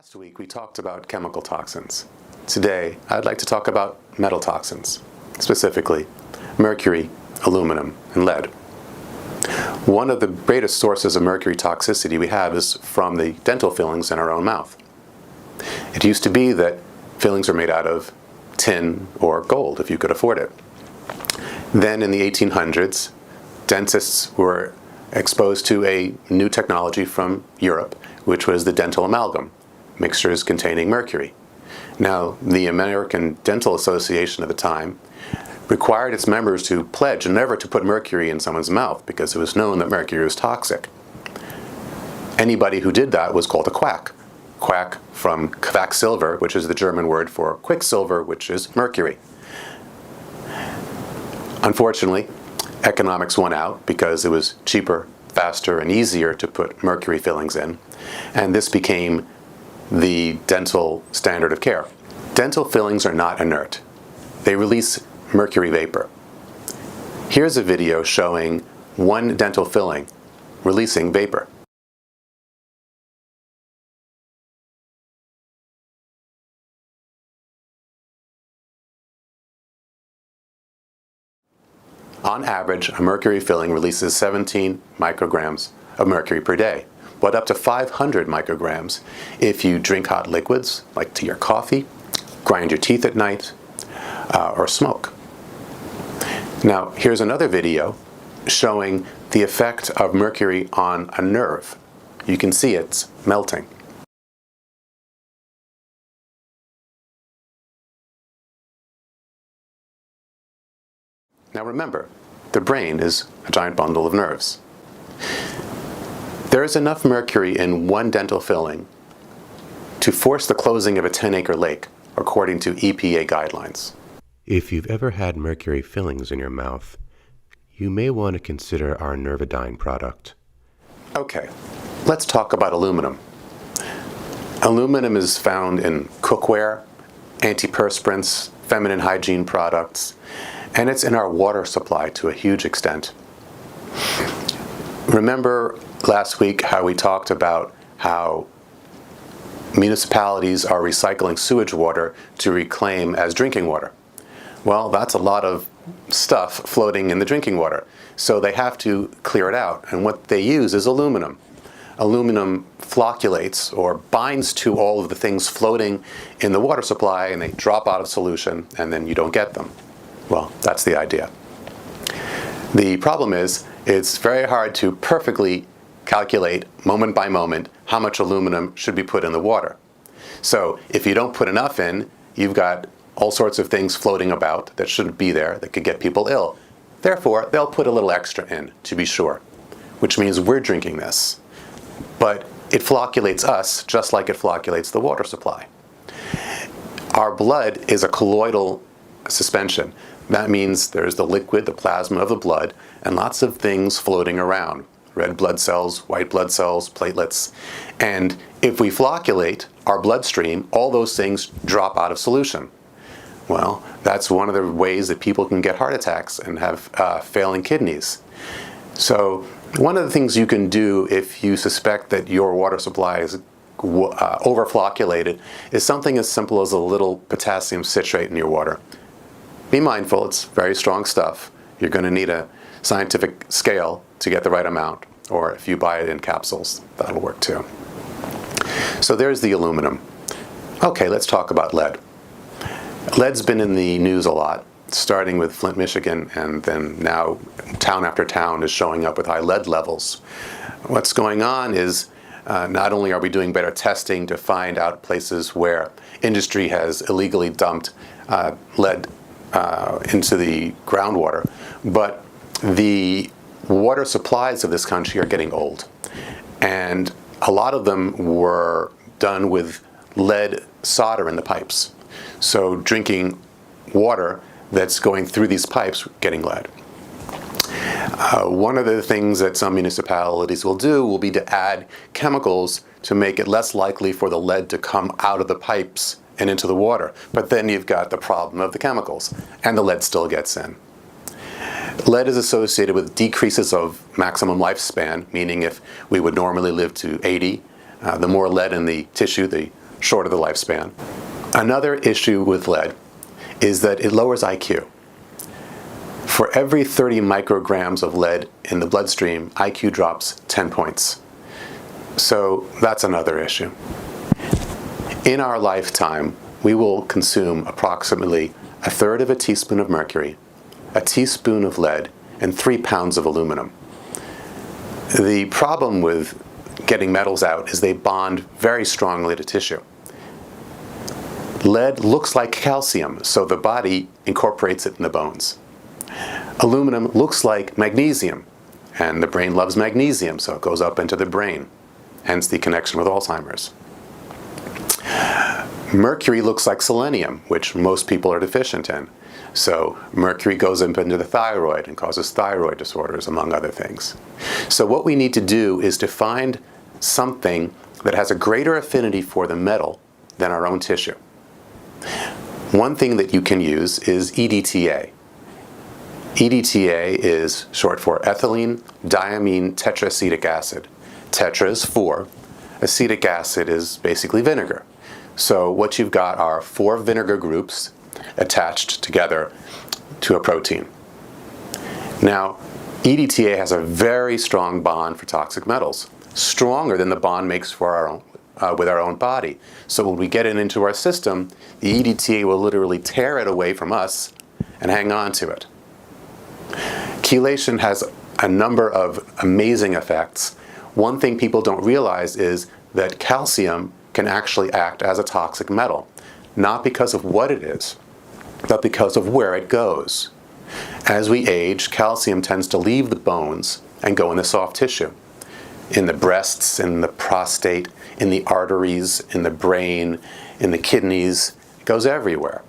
Last week we talked about chemical toxins. Today I'd like to talk about metal toxins, specifically mercury, aluminum, and lead. One of the greatest sources of mercury toxicity we have is from the dental fillings in our own mouth. It used to be that fillings were made out of tin or gold, if you could afford it. Then in the 1800s, dentists were exposed to a new technology from Europe, which was the dental amalgam, mixtures containing mercury. Now, the American Dental Association at the time required its members to pledge never to put mercury in someone's mouth because it was known that mercury was toxic. Anybody who did that was called a quack. Quack from Quacksilver, which is the German word for quicksilver, which is mercury. Unfortunately, economics won out because it was cheaper, faster, and easier to put mercury fillings in, and this became the dental standard of care. Dental fillings are not inert. They release mercury vapor. Here's a video showing one dental filling releasing vapor. On average, a mercury filling releases 17 micrograms of mercury per day, but up to 500 micrograms if you drink hot liquids, like tea or coffee, grind your teeth at night, or smoke. Now, here's another video showing the effect of mercury on a nerve. You can see it's melting. Now remember, the brain is a giant bundle of nerves. There is enough mercury in one dental filling to force the closing of a 10-acre lake, according to EPA guidelines. If you've ever had mercury fillings in your mouth, you may want to consider our Nervidyne product. Okay, let's talk about aluminum. Aluminum is found in cookware, antiperspirants, feminine hygiene products, and it's in our water supply to a huge extent. Remember last week how we talked about how municipalities are recycling sewage water to reclaim as drinking water? Well, that's a lot of stuff floating in the drinking water, so they have to clear it out, and what they use is aluminum. Aluminum flocculates or binds to all of the things floating in the water supply, and they drop out of solution, and then you don't get them. Well, that's the idea. The problem is, it's very hard to perfectly calculate moment by moment how much aluminum should be put in the water. So if you don't put enough in, you've got all sorts of things floating about that shouldn't be there that could get people ill. Therefore, they'll put a little extra in, to be sure, which means we're drinking this. But it flocculates us just like it flocculates the water supply. Our blood is a colloidal suspension. That means there's the liquid, the plasma of the blood, and lots of things floating around. Red blood cells, white blood cells, platelets. And if we flocculate our bloodstream, all those things drop out of solution. Well, that's one of the ways that people can get heart attacks and have failing kidneys. So one of the things you can do if you suspect that your water supply is overflocculated is something as simple as a little potassium citrate in your water. Be mindful, it's very strong stuff. You're going to need a scientific scale to get the right amount, or if you buy it in capsules, that'll work too. So there's the aluminum. Okay, let's talk about lead. Lead's been in the news a lot, starting with Flint, Michigan, and then now town after town is showing up with high lead levels. What's going on is not only are we doing better testing to find out places where industry has illegally dumped lead into the groundwater, but the water supplies of this country are getting old. And a lot of them were done with lead solder in the pipes. So drinking water that's going through these pipes getting lead. One of the things that some municipalities will do will be to add chemicals to make it less likely for the lead to come out of the pipes and into the water. But then you've got the problem of the chemicals, and the lead still gets in. Lead is associated with decreases of maximum lifespan, meaning if we would normally live to 80, the more lead in the tissue, the shorter the lifespan. Another issue with lead is that it lowers IQ. For every 30 micrograms of lead in the bloodstream, IQ drops 10 points. So that's another issue. In our lifetime, we will consume approximately a third of a teaspoon of mercury, a teaspoon of lead, and 3 pounds of aluminum. The problem with getting metals out is they bond very strongly to tissue. Lead looks like calcium, so the body incorporates it in the bones. Aluminum looks like magnesium, and the brain loves magnesium, so it goes up into the brain, hence the connection with Alzheimer's. Mercury looks like selenium, which most people are deficient in. So mercury goes up into the thyroid and causes thyroid disorders, among other things. So what we need to do is to find something that has a greater affinity for the metal than our own tissue. One thing that you can use is EDTA. EDTA is short for ethylene diamine tetraacetic acid. Tetra is 4. Acetic acid is basically vinegar. So what you've got are 4 vinegar groups attached together to a protein. Now, EDTA has a very strong bond for toxic metals, stronger than the bond makes for our own, with our own body. So when we get it into our system, the EDTA will literally tear it away from us and hang on to it. Chelation has a number of amazing effects. One thing people don't realize is that calcium can actually act as a toxic metal, not because of what it is, but because of where it goes. As we age, calcium tends to leave the bones and go in the soft tissue, in the breasts, in the prostate, in the arteries, in the brain, in the kidneys. It goes everywhere.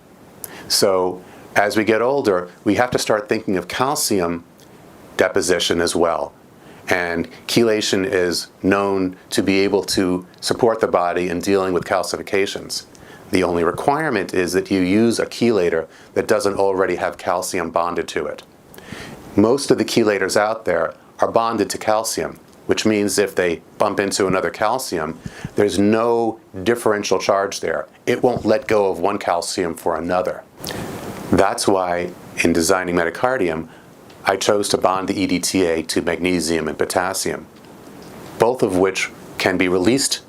So as we get older, we have to start thinking of calcium deposition as well. And chelation is known to be able to support the body in dealing with calcifications. The only requirement is that you use a chelator that doesn't already have calcium bonded to it. Most of the chelators out there are bonded to calcium, which means if they bump into another calcium, there's no differential charge there. It won't let go of one calcium for another. That's why in designing metacardium, I chose to bond the EDTA to magnesium and potassium, both of which can be released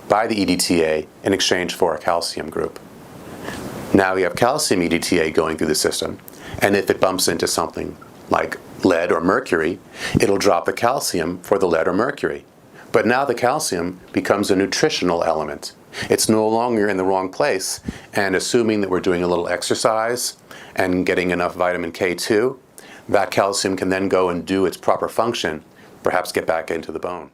by the EDTA in exchange for a calcium group. Now we have calcium EDTA going through the system, and if it bumps into something like lead or mercury, it'll drop the calcium for the lead or mercury. But now the calcium becomes a nutritional element. It's no longer in the wrong place, and assuming that we're doing a little exercise and getting enough vitamin K2, that calcium can then go and do its proper function, perhaps get back into the bone.